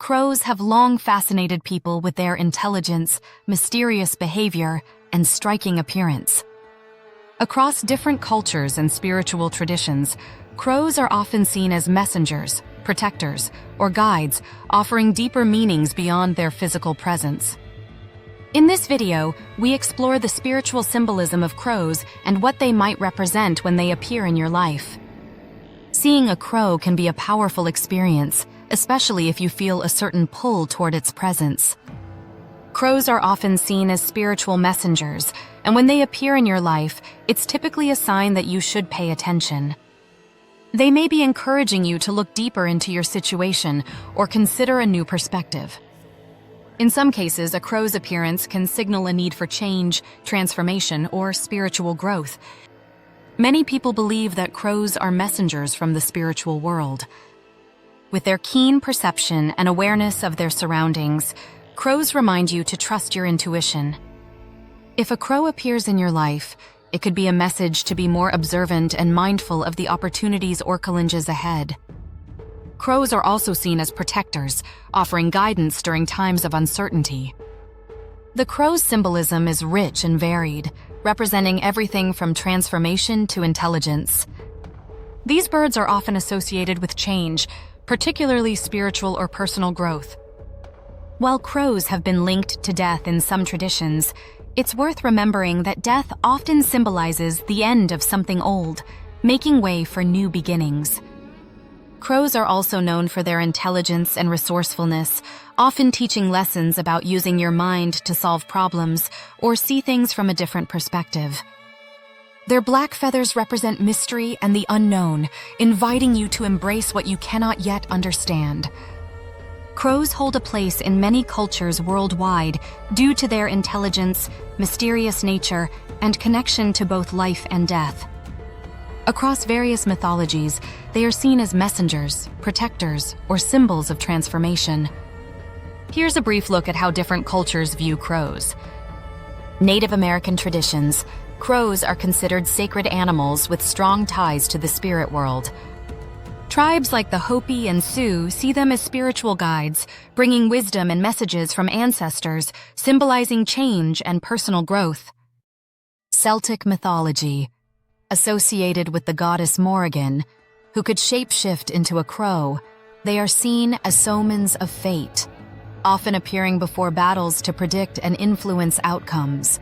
crows have long fascinated people with their intelligence, mysterious behavior, and striking appearance. Across different cultures and spiritual traditions, crows are often seen as messengers, protectors, or guides, offering deeper meanings beyond their physical presence. In this video, we explore the spiritual symbolism of crows and what they might represent when they appear in your life. Seeing a crow can be a powerful experience, especially if you feel a certain pull toward its presence. Crows are often seen as spiritual messengers, and when they appear in your life, it's typically a sign that you should pay attention. They may be encouraging you to look deeper into your situation or consider a new perspective. In some cases, a crow's appearance can signal a need for change, transformation, or spiritual growth. Many people believe that crows are messengers from the spiritual world. With their keen perception and awareness of their surroundings, crows remind you to trust your intuition. If a crow appears in your life, it could be a message to be more observant and mindful of the opportunities or challenges ahead. Crows are also seen as protectors, offering guidance during times of uncertainty. The crow's symbolism is rich and varied, representing everything from transformation to intelligence. These birds are often associated with change, particularly spiritual or personal growth. While crows have been linked to death in some traditions, it's worth remembering that death often symbolizes the end of something old, making way for new beginnings. Crows are also known for their intelligence and resourcefulness, often teaching lessons about using your mind to solve problems or see things from a different perspective. Their black feathers represent mystery and the unknown, inviting you to embrace what you cannot yet understand. Crows hold a place in many cultures worldwide due to their intelligence, mysterious nature, and connection to both life and death. Across various mythologies, they are seen as messengers, protectors, or symbols of transformation. Here's a brief look at how different cultures view crows. Native American traditions. Crows are considered sacred animals with strong ties to the spirit world. Tribes like the Hopi and Sioux see them as spiritual guides, bringing wisdom and messages from ancestors, symbolizing change and personal growth. Celtic mythology. Associated with the goddess Morrigan, who could shapeshift into a crow, they are seen as omens of fate, often appearing before battles to predict and influence outcomes.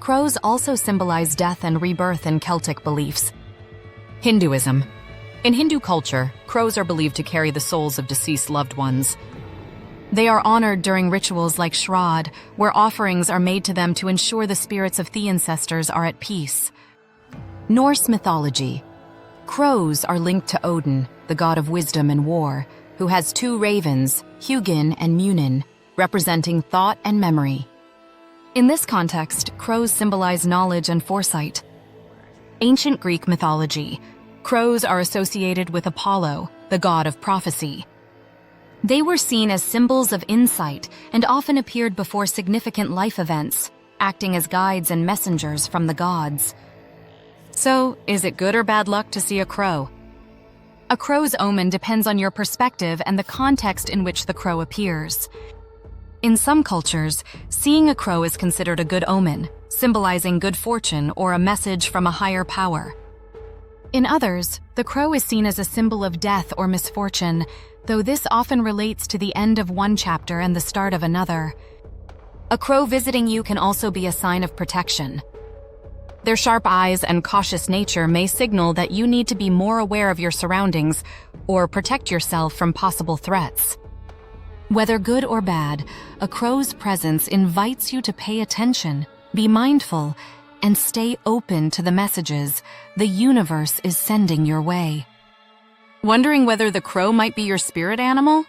Crows also symbolize death and rebirth in Celtic beliefs. Hinduism. In Hindu culture, crows are believed to carry the souls of deceased loved ones. They are honored during rituals like Shraddh, where offerings are made to them to ensure the spirits of the ancestors are at peace. Norse mythology. Crows are linked to Odin, the god of wisdom and war, who has two ravens, Hugin and Munin, representing thought and memory. In this context, crows symbolize knowledge and foresight. Ancient Greek mythology. Crows are associated with Apollo, the god of prophecy. They were seen as symbols of insight and often appeared before significant life events, acting as guides and messengers from the gods. So, is it good or bad luck to see a crow? A crow's omen depends on your perspective and the context in which the crow appears. In some cultures, seeing a crow is considered a good omen, symbolizing good fortune or a message from a higher power. In others, the crow is seen as a symbol of death or misfortune, though this often relates to the end of one chapter and the start of another. A crow visiting you can also be a sign of protection. Their sharp eyes and cautious nature may signal that you need to be more aware of your surroundings or protect yourself from possible threats. Whether good or bad, a crow's presence invites you to pay attention, be mindful, and stay open to the messages the universe is sending your way. Wondering whether the crow might be your spirit animal?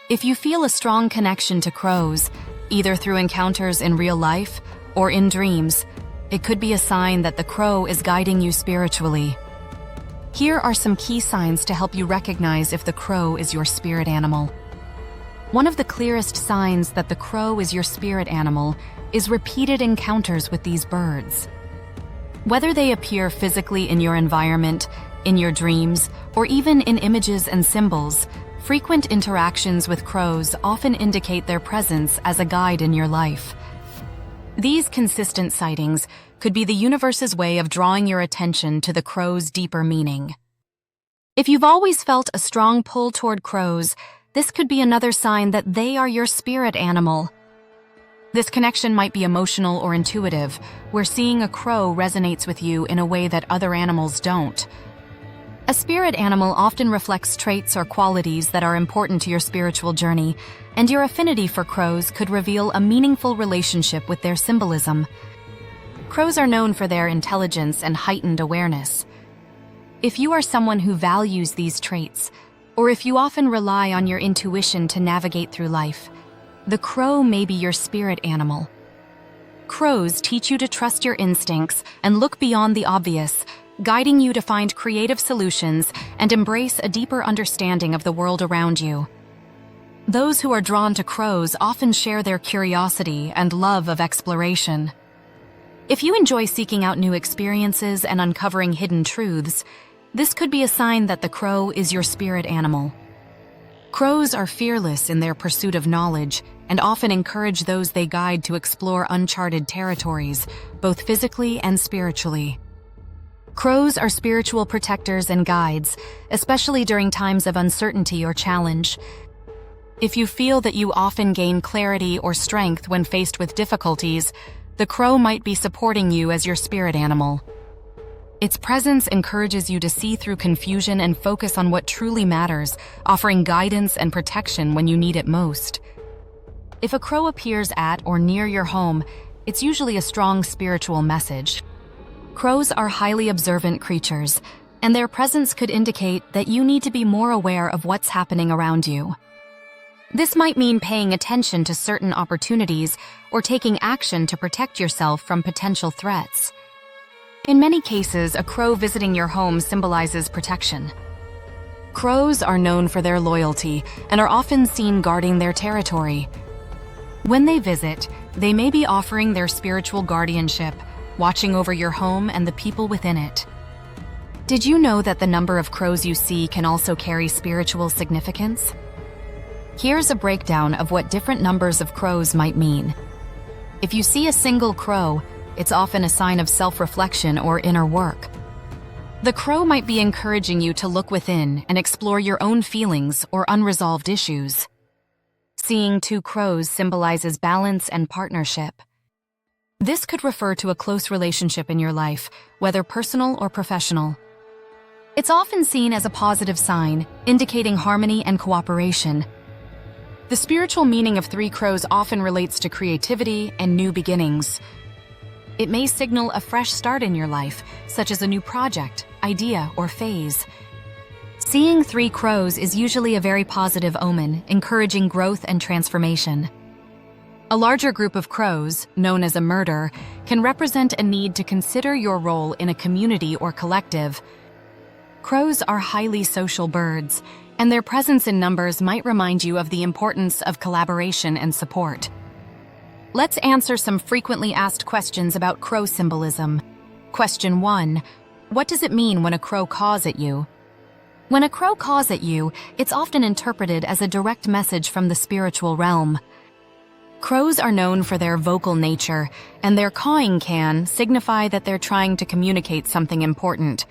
If you feel a strong connection to crows, either through encounters in real life or in dreams, it could be a sign that the crow is guiding you spiritually. Here are some key signs to help you recognize if the crow is your spirit animal. One of the clearest signs that the crow is your spirit animal is repeated encounters with these birds. Whether they appear physically in your environment, in your dreams, or even in images and symbols, Frequent interactions with crows often indicate their presence as a guide in your life. These consistent sightings could be the universe's way of drawing your attention to the crow's deeper meaning. If you've always felt a strong pull toward crows, this could be another sign that they are your spirit animal. This connection might be emotional or intuitive, where seeing a crow resonates with you in a way that other animals don't. A spirit animal often reflects traits or qualities that are important to your spiritual journey, and your affinity for crows could reveal a meaningful relationship with their symbolism. Crows are known for their intelligence and heightened awareness. If you are someone who values these traits, or if you often rely on your intuition to navigate through life, the crow may be your spirit animal. Crows teach you to trust your instincts and look beyond the obvious, guiding you to find creative solutions and embrace a deeper understanding of the world around you. Those who are drawn to crows often share their curiosity and love of exploration. If you enjoy seeking out new experiences and uncovering hidden truths, this could be a sign that the crow is your spirit animal. Crows are fearless in their pursuit of knowledge and often encourage those they guide to explore uncharted territories, both physically and spiritually. Crows are spiritual protectors and guides, especially during times of uncertainty or challenge. If you feel that you often gain clarity or strength when faced with difficulties, the crow might be supporting you as your spirit animal. Its presence encourages you to see through confusion and focus on what truly matters, offering guidance and protection when you need it most. If a crow appears at or near your home, it's usually a strong spiritual message. Crows are highly observant creatures, and their presence could indicate that you need to be more aware of what's happening around you. This might mean paying attention to certain opportunities or taking action to protect yourself from potential threats. In many cases, a crow visiting your home symbolizes protection. Crows are known for their loyalty and are often seen guarding their territory. When they visit, they may be offering their spiritual guardianship, watching over your home and the people within it. Did you know that the number of crows you see can also carry spiritual significance? Here's a breakdown of what different numbers of crows might mean. If you see a single crow, it's often a sign of self-reflection or inner work. The crow might be encouraging you to look within and explore your own feelings or unresolved issues. Seeing two crows symbolizes balance and partnership. This could refer to a close relationship in your life, whether personal or professional. It's often seen as a positive sign, indicating harmony and cooperation. The spiritual meaning of three crows often relates to creativity and new beginnings. It may signal a fresh start in your life, such as a new project, idea, or phase. Seeing three crows is usually a very positive omen, encouraging growth and transformation. A larger group of crows, known as a murder, can represent a need to consider your role in a community or collective. Crows are highly social birds, and their presence in numbers might remind you of the importance of collaboration and support. Let's answer some frequently asked questions about crow symbolism. Question 1. What does it mean when a crow caws at you? When a crow caws at you, it's often interpreted as a direct message from the spiritual realm. Crows are known for their vocal nature, and their cawing can signify that they're trying to communicate something important.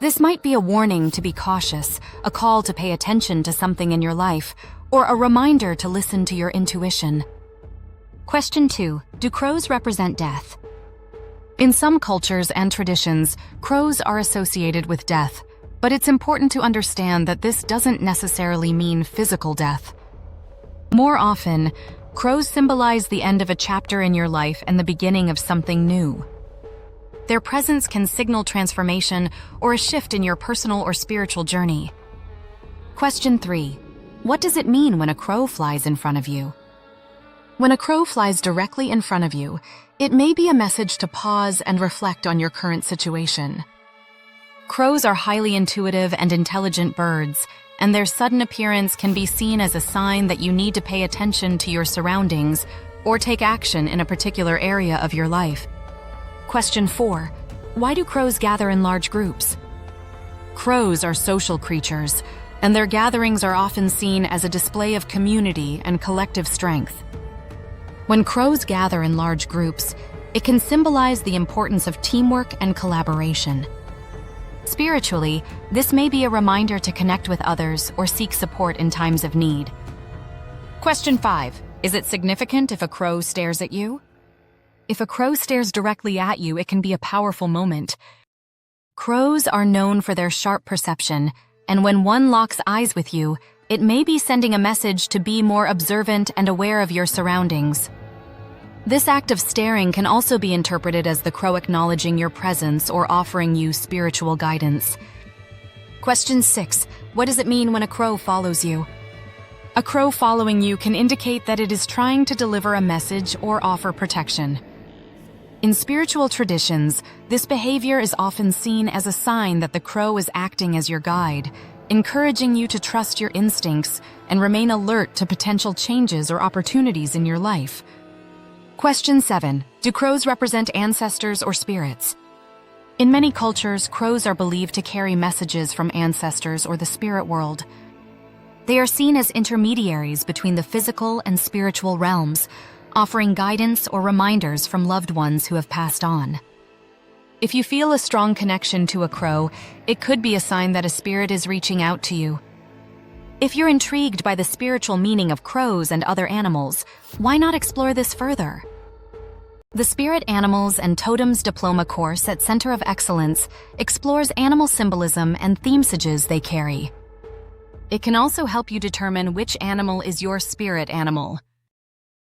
This might be a warning to be cautious, a call to pay attention to something in your life, or a reminder to listen to your intuition. Question 2. Do crows represent death? In some cultures and traditions, crows are associated with death, but it's important to understand that this doesn't necessarily mean physical death. More often, crows symbolize the end of a chapter in your life and the beginning of something new. Their presence can signal transformation or a shift in your personal or spiritual journey. Question 3. What does it mean when a crow flies in front of you? When a crow flies directly in front of you, it may be a message to pause and reflect on your current situation. Crows are highly intuitive and intelligent birds, and their sudden appearance can be seen as a sign that you need to pay attention to your surroundings or take action in a particular area of your life. Question 4. Why do crows gather in large groups? Crows are social creatures, and their gatherings are often seen as a display of community and collective strength. When crows gather in large groups, it can symbolize the importance of teamwork and collaboration. Spiritually, this may be a reminder to connect with others or seek support in times of need. Question 5. Is it significant if a crow stares at you? If a crow stares directly at you, it can be a powerful moment. Crows are known for their sharp perception, and when one locks eyes with you, it may be sending a message to be more observant and aware of your surroundings. This act of staring can also be interpreted as the crow acknowledging your presence or offering you spiritual guidance. Question 6. What does it mean when a crow follows you? A crow following you can indicate that it is trying to deliver a message or offer protection. In spiritual traditions, this behavior is often seen as a sign that the crow is acting as your guide, encouraging you to trust your instincts and remain alert to potential changes or opportunities in your life. Question 7. Do crows represent ancestors or spirits? In many cultures, crows are believed to carry messages from ancestors or the spirit world. They are seen as intermediaries between the physical and spiritual realms, offering guidance or reminders from loved ones who have passed on. If you feel a strong connection to a crow, it could be a sign that a spirit is reaching out to you. If you're intrigued by the spiritual meaning of crows and other animals, why not explore this further? The Spirit Animals and Totems Diploma course at Center of Excellence explores animal symbolism and themesages they carry. It can also help you determine which animal is your spirit animal.